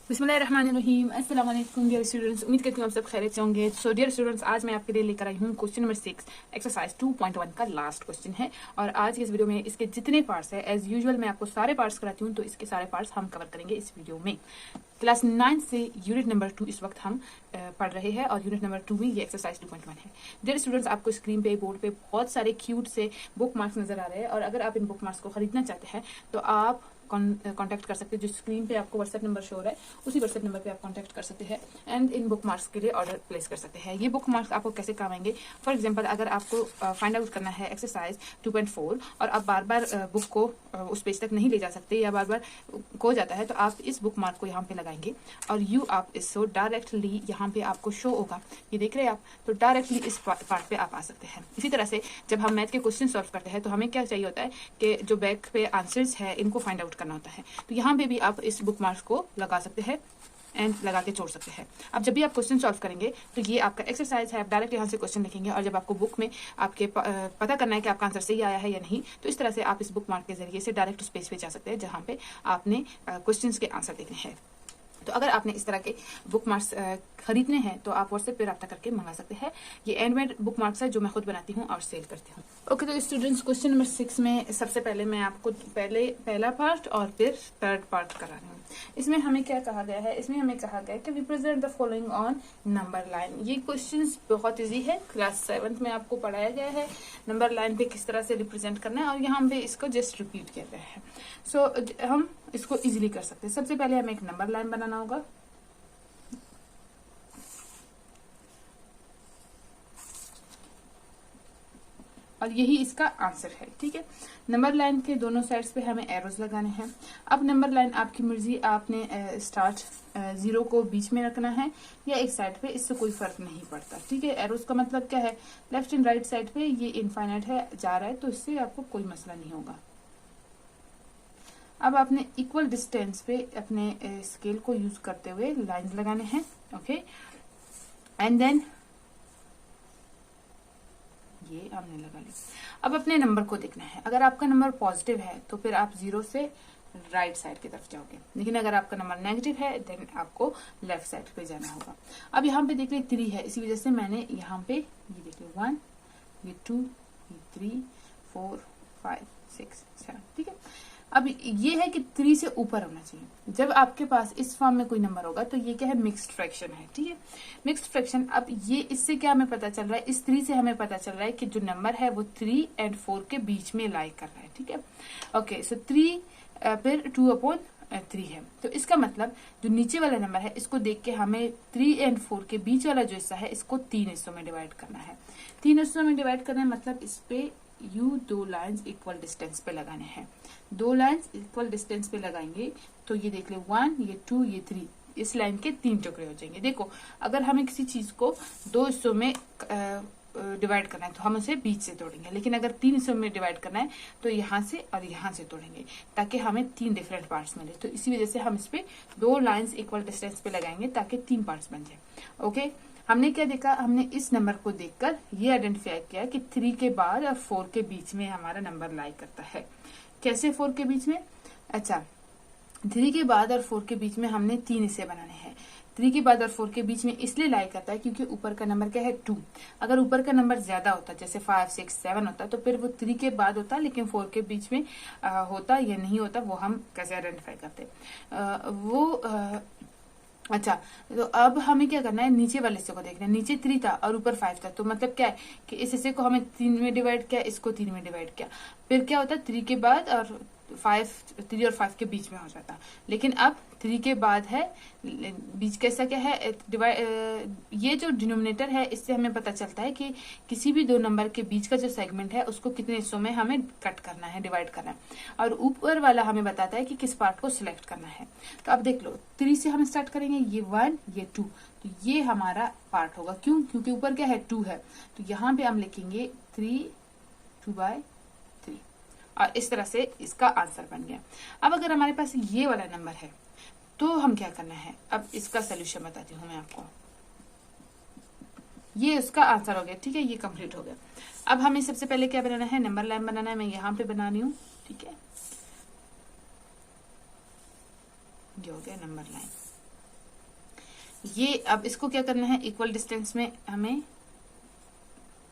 बिस्मिल्लाहिर्रहमानिर्रहीम। अस्सलाम वालेकुम डियर स्टूडेंट्स, उम्मीद करती हूँ आप सब खैरियत से होंगे। सो डियर स्टूडेंट्स, आज मैं आपके लिए लेकर आई हूँ क्वेश्चन नंबर 6 एक्सरसाइज 2.1 का लास्ट क्वेश्चन है। और आज की इस वीडियो में इसके जितने पार्ट्स है, एज यूजुअल मैं आपको सारे पार्ट्स कराती हूँ, तो इसके सारे पार्ट्स हम कवर करेंगे इस वीडियो में। क्लास 9 से यूनिट नंबर 2 इस वक्त हम पढ़ रहे हैं और यूनिट नंबर 2 में ये एक्सरसाइज 2.1 है। डियर स्टूडेंट्स, आपको स्क्रीन पे बोर्ड पे बहुत सारे क्यूट से बुक मार्क्स नजर आ रहे हैं और अगर आप इन बुक मार्क्स को खरीदना चाहते हैं तो आप कांटेक्ट कर सकते हैं। जो स्क्रीन पे आपको व्हाट्सएप नंबर शो हो रहा है उसी व्हाट्सएप नंबर पे आप कांटेक्ट कर सकते हैं एंड इन बुक मार्क्स के लिए ऑर्डर प्लेस कर सकते हैं। ये बुक मार्क्स आपको कैसे काम आएंगे? फॉर एग्जांपल, अगर आपको फाइंड आउट करना है एक्सरसाइज 2.4 और आप बार बार बुक को उस पेज तक नहीं ले जा सकते या बार बार खो जाता है, तो आप इस बुक मार्क को यहाँ पे लगाएंगे और आप इसको डायरेक्टली यहाँ पे आपको शो होगा, ये देख रहे हैं आप, तो डायरेक्टली इस पार्ट पे आप आ सकते हैं। इसी तरह से जब हम मैथ के क्वेश्चन सॉल्व करते हैं तो हमें क्या चाहिए होता है कि जो बैक पे आंसर्स है इनको फाइंड आउट करना होता है, तो यहाँ पे भी आप इस बुक मार्क्स को लगा सकते हैं एंड लगा के छोड़ सकते हैं। अब जब भी आप क्वेश्चन सॉल्व करेंगे तो ये आपका एक्सरसाइज है, आप डायरेक्ट यहाँ से क्वेश्चन लिखेंगे और जब आपको बुक में आपके पता करना है कि आपका आंसर सही आया है या नहीं, तो इस तरह से आप इस बुक मार्क के जरिए से डायरेक्ट उस पेज पे जा सकते हैं जहाँ पे आपने क्वेश्चन के आंसर देखने हैं। तो अगर आपने इस तरह के बुक मार्क्स खरीदने हैं तो आप व्हाट्सएप पे रब्ता करके मंगा सकते हैं। ये एंडमेड बुक मार्क्स है जो मैं खुद बनाती हूँ और सेल करती हूँ। ओके, तो स्टूडेंट्स, क्वेश्चन नंबर 6 में सबसे पहले मैं आपको पहला पार्ट और फिर थर्ड पार्ट करा रही हूँ। इसमें हमें क्या कहा गया है? इसमें हमें कहा गया है कि represent the following on number line. ये क्वेश्चन बहुत इजी है, क्लास 7 में आपको पढ़ाया गया है नंबर लाइन पे किस तरह से रिप्रेजेंट करना है और यहाँ पे इसको जस्ट रिपीट किया गया है। सो हम इसको इजीली कर सकते हैं। सबसे पहले हमें एक नंबर लाइन बनाना होगा। और यही इसका आंसर है, ठीक है। नंबर लाइन के दोनों साइड्स पे हमें एरोज लगाने हैं। अब नंबर लाइन आपकी मर्जी, आपने स्टार्ट 0 को बीच में रखना है या एक साइड पे, इससे कोई फर्क नहीं पड़ता, ठीक है। एरोज का मतलब क्या है? लेफ्ट एंड राइट साइड पे ये इनफाइनाइट है, जा रहा है, तो इससे आपको कोई मसला नहीं होगा। अब आपने इक्वल डिस्टेंस पे अपने स्केल को यूज करते हुए लाइंस लगाने हैं, ओके। एंड देन ये हमने लगा लिया। अब अपने नंबर को देखना है। अगर आपका नंबर पॉजिटिव है तो फिर आप 0 से राइट साइड की तरफ जाओगे, लेकिन अगर आपका नंबर नेगेटिव है देन आपको लेफ्ट साइड पे जाना होगा। अब यहाँ पे देख लिया 3 है, इसी वजह से मैंने यहाँ पे ये देख लिया 1, ये 2, ये 3, 4, 5, 6, 7, ठीक है। अब ये है कि 3 से ऊपर होना चाहिए। जब आपके पास इस फॉर्म में कोई नंबर होगा तो ये क्या है? मिक्स्ड फ्रैक्शन है, ठीक है, मिक्स्ड फ्रैक्शन। अब ये इससे क्या हमें पता चल रहा है? इस 3 से हमें पता चल रहा है कि जो नंबर है वो 3 और 4 के बीच में लाई कर रहा है, ठीक है। ओके, सो 3 फिर 2/3 है, तो इसका मतलब जो नीचे वाला नंबर है इसको देख के हमें 3 और 4 के बीच वाला जो हिस्सा है इसको 3 हिस्सों में डिवाइड करना है। 3 हिस्सों में डिवाइड करना है मतलब इस पे दो लाइंस इक्वल डिस्टेंस पे लगाने हैं। 2 लाइंस इक्वल डिस्टेंस पे लगाएंगे तो ये देख ले 1, ये 2, ये 3, इस लाइन के 3 टुकड़े हो जाएंगे। देखो, अगर हमें किसी चीज को 2 हिस्सों में डिवाइड करना है तो हम उसे बीच से तोड़ेंगे, लेकिन अगर 3 हिस्सों में डिवाइड करना है तो यहाँ से और यहाँ से तोड़ेंगे ताकि हमें 3 डिफरेंट पार्ट्स मिले। तो इसी वजह से हम इस पे 2 लाइंस इक्वल डिस्टेंस पे लगाएंगे ताकि 3 पार्ट्स बन जाए, ओके। हमने क्या देखा? हमने इस नंबर को देखकर ये आइडेंटिफाई किया कि 3 के बाद और 4 के बीच में हमारा नंबर लाई करता है। कैसे 4 के बीच में? अच्छा, 3 के बाद और 4 के बीच में हमने 3 हिस्से बनाने हैं। 3 के बाद और 4 के बीच में इसलिए लाई करता है क्योंकि ऊपर का नंबर क्या है? 2। अगर ऊपर का नंबर ज्यादा होता, जैसे 5, 6, 7 होता, तो फिर वो 3 के बाद होता, लेकिन 4 के बीच में होता या नहीं होता वो हम कैसे आइडेंटिफाई करते? अच्छा, तो अब हमें क्या करना है? नीचे वाले हिस्से को देखना है। नीचे 3 था और ऊपर 5 था, तो मतलब क्या है कि इस हिस्से को हमें 3 में डिवाइड किया, इसको 3 में डिवाइड किया, फिर क्या होता? 3 के बाद और 3 और 5 के बीच में हो जाता। लेकिन अब 3 के बाद है, बीच कैसा क्या है? ये जो डिनोमिनेटर है इससे हमें पता चलता है कि किसी भी 2 नंबर के बीच का जो सेगमेंट है उसको कितने हिस्सों में हमें कट करना है, डिवाइड करना है। और ऊपर वाला हमें बताता है कि किस पार्ट को सिलेक्ट करना है। तो अब देख लो, 3 से हम स्टार्ट करेंगे, ये 1, ये 2, तो ये हमारा पार्ट होगा। क्यों? क्योंकि ऊपर क्या है? 2 है, तो यहाँ पे हम लिखेंगे 3, 2/3 और इस तरह से इसका आंसर बन गया। अब अगर हमारे पास ये वाला नंबर है तो हम क्या करना है? अब इसका सोल्यूशन बताती हूँ मैं आपको। ये उसका आंसर हो गया, ठीक है, ये कंप्लीट हो गया। अब हमें सबसे पहले क्या बनाना है? नंबर लाइन बनाना है। मैं यहाँ पे बना रही हूँ, ठीक है, ये हो गया नंबर लाइन। ये अब इसको क्या करना है, इक्वल डिस्टेंस में हमें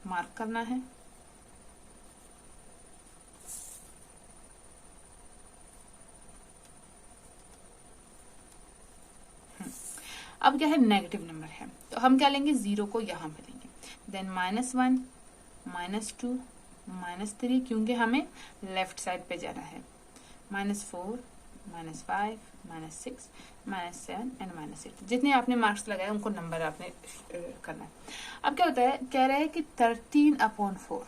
मार्क करना है। अब क्या है, नेगेटिव नंबर है, तो हम क्या लेंगे, 0 को यहाँ पे लेंगे, देन -1, -2, -3, क्योंकि हमें लेफ्ट साइड पे जाना है, -4, -5, -6, -7 एंड -8। जितने आपने मार्क्स लगाए उनको नंबर आपने करना है। अब क्या होता है, कह रहे हैं कि 13/4,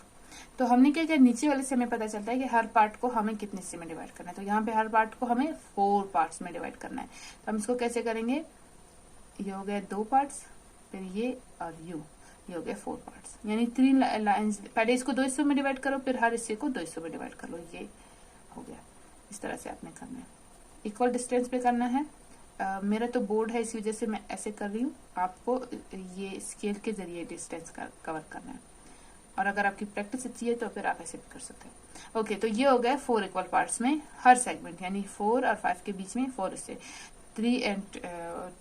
तो हमने क्या किया, नीचे वाले से हमें पता चलता है कि हर पार्ट को हमें कितने हिस्से में डिवाइड करना है, तो यहाँ पे हर पार्ट को हमें 4 पार्ट्स में डिवाइड करना है। तो हम इसको कैसे करेंगे, ये हो गया 2 पार्ट्स, फिर ये और ये हो गया 4 पार्ट्स, यानी 3 लाइन्स। पहले इसको 2 हिस्सों में डिवाइड करो, फिर हर हिस्से को 2 हिस्सों में डिवाइड कर लो, ये हो गया। इस तरह से आपने करना है, इक्वल डिस्टेंस पे करना है। मेरा तो बोर्ड है, इसी वजह से मैं ऐसे कर रही हूँ, आपको ये स्केल के जरिए डिस्टेंस कवर करना है, और अगर आपकी प्रैक्टिस अच्छी है तो फिर आप ऐसे भी कर सकते हैं। ओके, तो ये हो गया 4 इक्वल पार्ट्स में हर सेगमेंट, यानी 4 और 5 के बीच में 4 हिस्से, 3 एंड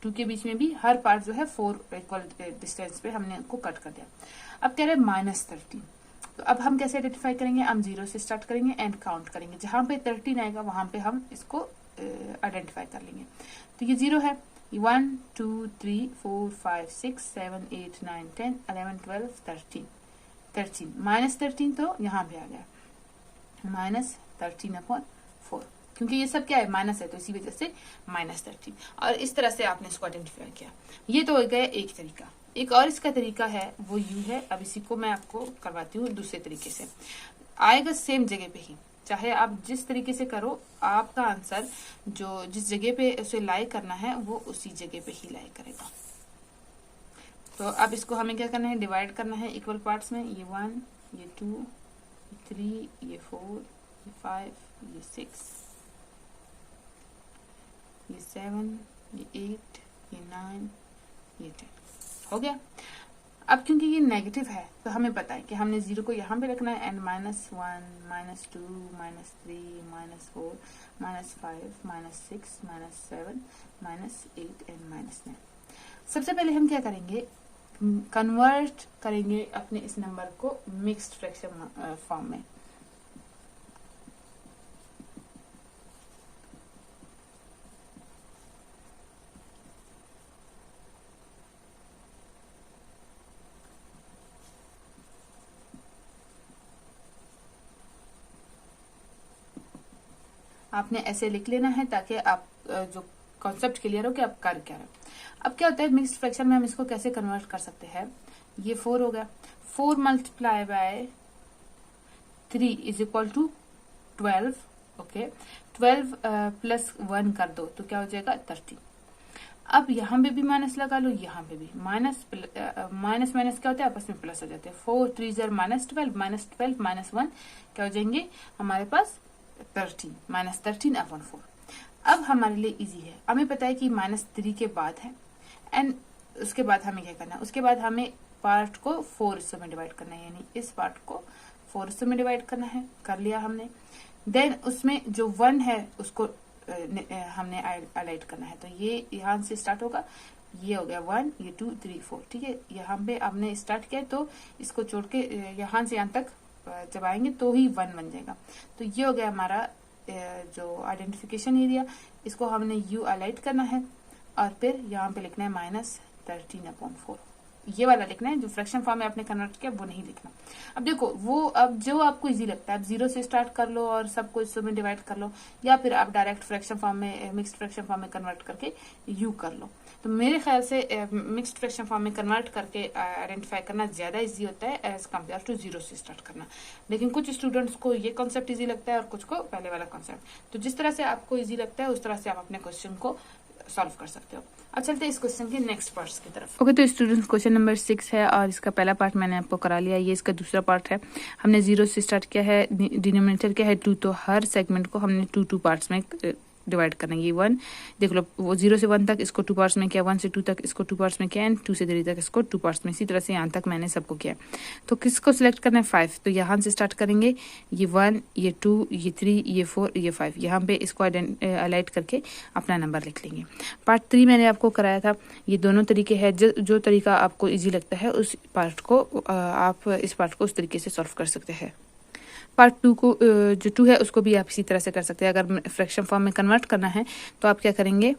2 के बीच में भी हर पार्ट जो है 4 इक्वल डिस्टेंस पे हमने उनको कट कर दिया। अब कह रहे हैं -13, तो अब हम कैसे आइडेंटिफाई करेंगे, हम 0 से स्टार्ट करेंगे एंड काउंट करेंगे, जहां पे 13 आएगा वहां पे हम इसको आइडेंटिफाई कर लेंगे। तो ये 0 है, 1 2 3 4 5 6 7 8 9 10 11 12 13 -13 तो यहाँ पे आ गया, -13/4, क्योंकि ये सब क्या है, माइनस है, तो इसी वजह से -13। और इस तरह से आपने इसको आइडेंटिफाई किया। ये तो हो गया एक तरीका। एक और इसका तरीका है, वो यू है। अब इसी को मैं आपको करवाती हूँ दूसरे तरीके से, आएगा सेम जगह पे ही, चाहे आप जिस तरीके से करो, आपका आंसर जो जिस जगह पे उसे लाई करना है वो उसी जगह पे ही लाई करेगा। तो अब इसको हमें क्या करना है, डिवाइड करना है इक्वल पार्ट्स में, ये 1, ये 2, ये 3, ये 4, ये 5, ये 6, ये 7, ये 8, ये 9, ये 10 हो गया। अब क्योंकि ये नेगेटिव है तो हमें पता है कि हमने 0 को यहाँ पे रखना है, एंड -1, -2, -3, -4, -5, -6, -7, -8 एंड -9। सबसे पहले हम क्या करेंगे, कन्वर्ट करेंगे अपने इस नंबर को मिक्स्ड फ्रैक्शन फॉर्म में। आपने ऐसे लिख लेना है ताकि आप जो कॉन्सेप्ट क्लियर हो कि आप कर क्या रहे हो। अब क्या होता है, मिक्स्ड फ्रैक्शन में हम इसको कैसे कन्वर्ट कर सकते हैं। ये 4 हो गया, 4 multiply by 3 is equal to 12। Okay, 12 plus 1 कर दो तो क्या हो जाएगा 30। अब यहाँ पे भी माइनस लगा लो, यहाँ पे भी माइनस माइनस क्या होता है, आपस में प्लस हो जाते हैं। 4 3 -12, -12 -1 क्या हो जाएंगे हमारे पास 13, -13/4। अब हमारे लिए इजी है, हमें पता है कि -3 के बाद है, एंड उसके बाद हमें क्या करना है, उसके बाद हमें पार्ट को 4 हिस्सों में डिवाइड करना है, यानी इस पार्ट को 4 हिस्सों में डिवाइड करना है, कर लिया हमने। देन उसमें जो 1 है उसको हमने हाईलाइट करना है, तो ये यहाँ से स्टार्ट होगा, ये हो गया 1, ये 2 3 4, ठीक है। यहाँ पे आपने स्टार्ट किया तो इसको छोड़ के यहाँ से यहाँ तक जब आएंगे तो ही 1 बन जाएगा। तो ये हो गया हमारा जो आइडेंटिफिकेशन एरिया, इसको हमने यू हाईलाइट करना है और फिर यहाँ पे लिखना है -13/4, ये वाला लिखना है। जो फ्रैक्शन फॉर्म में आपने कन्वर्ट किया वो नहीं लिखना। अब देखो, वो अब जो आपको इजी लगता है, आप 0 से स्टार्ट कर लो और सबको इसमें में डिवाइड कर लो, या फिर आप डायरेक्ट फ्रैक्शन फॉर्म में मिक्स्ड फ्रैक्शन फॉर्म में कन्वर्ट करके यू कर लो। तो मेरे ख्याल से मिक्स्ड फ्रैक्शन फॉर्म में कन्वर्ट करके आइडेंटिफाई करना ज्यादा इजी होता है एज कम्पेयर टू 0 से स्टार्ट करना। लेकिन कुछ स्टूडेंट्स को ये कॉन्सेप्ट इजी लगता है और कुछ को पहले वाला कॉन्सेप्ट। तो जिस तरह से आपको इजी लगता है उस तरह से आप अपने क्वेश्चन को सॉल्व कर सकते हो। अब चलते हैं इस क्वेश्चन के नेक्स्ट पार्ट्स की तरफ। ओके, तो स्टूडेंट्स क्वेश्चन नंबर 6 है और इसका पहला पार्ट मैंने आपको करा लिया, ये इसका दूसरा पार्ट है। हमने 0 से स्टार्ट किया है, डिनोमिनेटर क्या है 2, तो हर सेगमेंट को हमने 2 पार्ट्स में डिवाइड करना है। ये 1 देख लो, वो 0 से 1 तक इसको 2 पार्ट्स में किया, 1 से 2 तक इसको 2 पार्ट्स में किया, एंड 2 से 3 तक इसको 2 पार्ट्स में। इसी तरह से यहाँ तक मैंने सबको किया। तो किसको सिलेक्ट करना है? 5। तो यहाँ से स्टार्ट करेंगे, ये 1, ये 2, ये 3, ये 4, ये 5। यहाँ पे इसको हाईलाइट करके अपना नंबर लिख लेंगे। पार्ट 3 मैंने आपको कराया था। ये दोनों तरीके हैं, जो तरीका आपको इजी लगता है उस पार्ट को आप इस पार्ट को उस तरीके से सॉल्व कर सकते हैं। पार्ट 2 को जो 2 है उसको भी आप इसी तरह से कर सकते हैं। अगर फ्रैक्शन फॉर्म में कन्वर्ट करना है तो आप क्या करेंगे,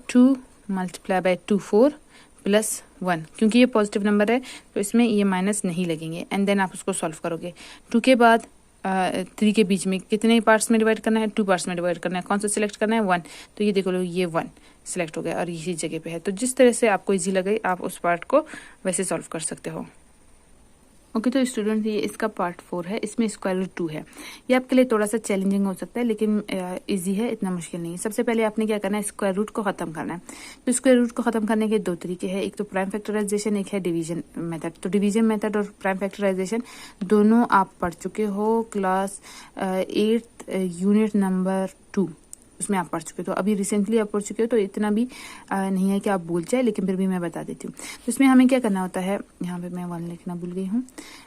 2 मल्टीप्लाई बाय 2 4 प्लस 1, क्योंकि ये पॉजिटिव नंबर है तो इसमें ये माइनस नहीं लगेंगे। एंड देन आप उसको सॉल्व करोगे। 2 के बाद 3 के बीच में कितने पार्ट्स में डिवाइड करना है? 2 पार्ट्स में डिवाइड करना है। कौन सा सिलेक्ट करना है? 1। तो ये देखो लो, ये 1 सिलेक्ट हो गया और इसी जगह पे है। तो जिस तरह से आपको इजी लगे आप उस पार्ट को वैसे सॉल्व कर सकते हो। ओके तो स्टूडेंट, ये इसका पार्ट 4 है। इसमें स्क्वायर रूट 2 है। ये आपके लिए थोड़ा सा चैलेंजिंग हो सकता है, लेकिन इजी है, इतना मुश्किल नहीं है। सबसे पहले आपने क्या करना है, स्क्वायर रूट को खत्म करना है। तो स्क्वायर रूट को खत्म करने के 2 तरीके हैं, एक तो प्राइम फैक्टराइजेशन, एक है डिवीजन मेथड। तो डिवीजन मेथड और प्राइम फैक्टराइजेशन दोनों आप पढ़ चुके हो क्लास 8 यूनिट नंबर 2, उसमें आप पढ़ चुके हो। तो अभी रिसेंटली आप पढ़ चुके हो तो इतना भी नहीं है कि आप भूल जाए, लेकिन फिर भी मैं बता देती हूँ। तो इसमें हमें क्या करना होता है, यहाँ पे मैं 1 लिखना भूल गई हूँ।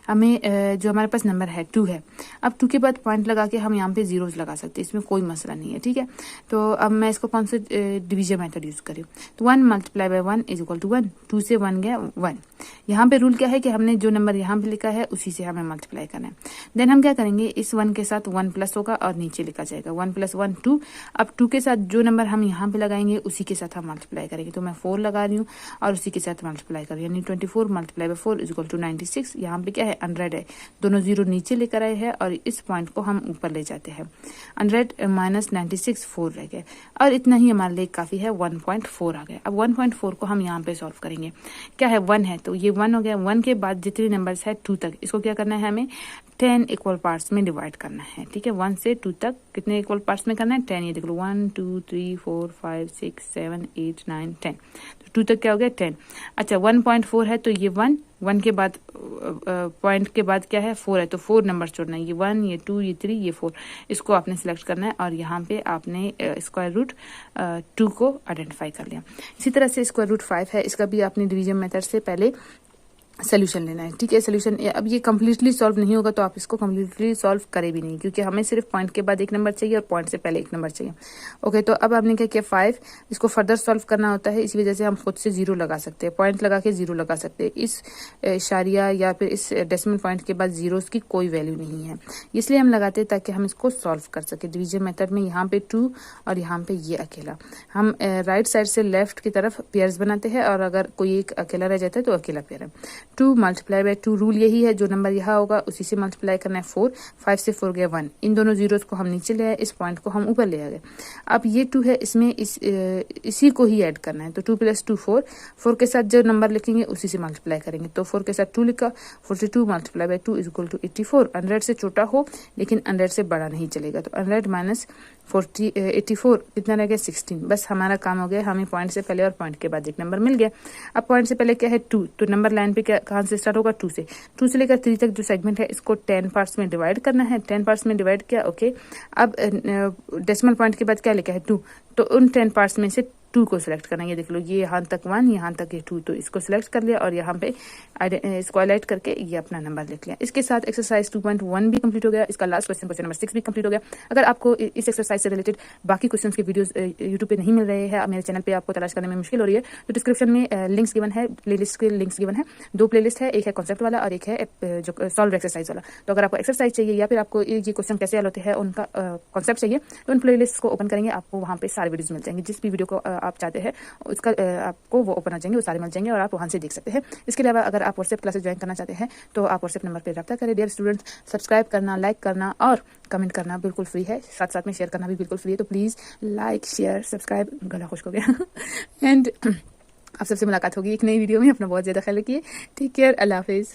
हमें जो हमारे पास नंबर है 2 है, अब 2 के बाद पॉइंट लगा के हम यहाँ पे जीरोस लगा सकते हैं, इसमें कोई मसला नहीं है, ठीक है। तो अब मैं इसको कौन से डिवीजन मेथड यूज करी, तो 1 multiply by 1 is equal to 1। 2 से 1 गया 1। यहाँ पे रूल क्या है कि हमने जो नंबर यहाँ पे लिखा है उसी से हमें मल्टीप्लाई करना है। देन हम क्या करेंगे, इस 1 के साथ 1 प्लस होगा और नीचे लिखा जाएगा 1 + 1 2। अब 2 के साथ जो नंबर हम यहाँ पे लगाएंगे उसी के साथ हम मल्टीप्लाई करेंगे। तो मैं 4 लगा रही हूँ और उसी के साथ मल्टीप्लाई कर रही हूँ, यानी 24 multiply by 4 is equal to 96। यहाँ पे क्या है, 100 है। दोनों जीरो नीचे लेकर आए हैं और इस पॉइंट को हम ऊपर ले जाते हैं। 100 माइनस 96 4 रह गए और इतना ही हमारे लिए काफी है, 1.4 आ गया। अब 1.4 को हम यहाँ पे सॉल्व करेंगे। क्या है, 1 है तो ये 1 हो गया। 1 के बाद जितने नंबर्स है 2 तक, इसको क्या करना है, हमें 10 इक्वल पार्ट्स में डिवाइड करना है, ठीक है। 1 से 2 तक कितने इक्वल पार्ट्स में करना है, 10। ये देख लो 1 2 3 4 5 6 7 8 9 10। तो 2 तक क्या हो गया, 10। अच्छा 1.4 है तो ये 1 के बाद पॉइंट के बाद क्या है, 4 है तो 4 नंबर छोड़ना है। ये 1 ये 2 ये 3 ये 4, इसको आपने सिलेक्ट करना है और यहाँ पे आपने स्क्वायर रूट 2 को आइडेंटिफाई कर लिया। इसी तरह से स्क्वायर रूट 5 है, इसका भी आपने डिवीजन मेथड से पहले सोल्यूशन लेना है, ठीक है। सोल्यूशन अब ये कम्प्लीटली सॉल्व नहीं होगा तो आप इसको कम्प्लीटली सॉल्व करे भी नहीं, क्योंकि हमें सिर्फ पॉइंट के बाद 1 नंबर चाहिए और पॉइंट से पहले 1 नंबर चाहिए। ओके तो अब आपने क्या किया, 5, इसको फर्दर सॉल्व करना होता है, इसी वजह से हम खुद से 0 लगा सकते हैं, पॉइंट लगा के 0 लगा सकते हैं। इस इशारिया या फिर इस डेसिमल पॉइंट के बाद जीरोस की कोई वैल्यू नहीं है, इसलिए हम लगाते हैं ताकि हम इसको सॉल्व कर सके। डिवीजन मेथड में यहाँ पे 2 और यहाँ पे ये अकेला, हम राइट साइड से लेफ्ट की तरफ पेयर्स बनाते हैं और अगर कोई एक अकेला रह जाता है तो अकेला पेयर है। 2 मल्टीप्लाई बाय 2 रूल यही है, जो नंबर यहाँ होगा उसी से मल्टीप्लाई करना है। 4 5 से 4 गया 1, इन दोनों जीरोस को हम नीचे ले आए, इस पॉइंट को हम ऊपर ले आ गए। अब ये 2 है, इसमें इसी को ही ऐड करना है। तो 2 + 2 4, 4 के साथ जो नंबर लिखेंगे उसी से मल्टीप्लाई करेंगे। तो 4 के साथ 2 लिखा, 42 multiply by 2 is equal to 84। 100 से छोटा हो लेकिन 100 से बड़ा नहीं चलेगा। तो 100 माइनस 84 कितना रह गया, 16। बस हमारा काम हो गया, हमें पॉइंट से पहले और पॉइंट के बाद 1 नंबर मिल गया। अब पॉइंट से पहले क्या है, 2, तो नंबर लाइन पे क्या कहाँ से स्टार्ट होगा, 2 से। 2 से लेकर 3 तक जो सेगमेंट है इसको 10 पार्ट्स में डिवाइड करना है। 10 पार्ट्स में डिवाइड किया, ओके। अब डेसिमल पॉइंट के बाद क्या लिखा है, 2, तो उन 10 पार्ट्स में से 2 को सिलेक्ट करना है। ये देख लो, ये यहाँ तक 1, यहाँ तक ये 2, तो इसको सिलेक्ट कर लिया और यहाँ पे इसको हाईलाइट करके ये अपना नंबर लिख लिया। इसके साथ एक्सरसाइज 2.1 भी कंप्लीट हो गया। इसका लास्ट क्वेश्चन नंबर 6 भी कंप्लीट हो गया। अगर आपको इस एक्सरसाइज से रिलेटेड बाकी क्वेश्चन के वीडियोस यूट्यूब पे नहीं मिल रहे हैं, मेरे चैनल पे आपको तलाश करने में मुश्किल हो रही है, तो डिस्क्रिप्शन में लिंक्स गिवन है, प्लेलिस्ट के लिंक्स गिवन है। 2 प्लेलिस्ट है, एक है कॉन्सेप्ट वाला और एक है जो सॉल्व एक्सरसाइज वाला। तो अगर आपको एक्सरसाइज चाहिए या फिर आपको ये क्वेश्चन कैसे हल होते हैं उनका कॉन्सेप्ट चाहिए, तो उन प्लेलिस्ट को ओपन करेंगे, आपको वहाँ पे सारे वीडियोस मिल जाएंगे। जिस भी वीडियो को आप चाहते हैं उसका आपको वो ओपन आ जाएंगे, वो सारे मिल जाएंगे और आप वहाँ से देख सकते हैं। इसके अलावा अगर आप व्हाट्सएप क्लासेस ज्वाइन करना चाहते हैं तो आप व्हाट्सएप नंबर पर रब्ता करें। डियर स्टूडेंट्स, सब्सक्राइब करना, लाइक करना और कमेंट करना बिल्कुल फ्री है, साथ साथ में शेयर करना भी बिल्कुल फ्री है। तो प्लीज़ लाइक शेयर सब्सक्राइब, गला खुश्क हो गया एंड आप सबसे मुलाकात होगी एक नई वीडियो में। अपना बहुत ज़्यादा ख्याल रखिए। टेक केयर, अल्लाह हाफिज़।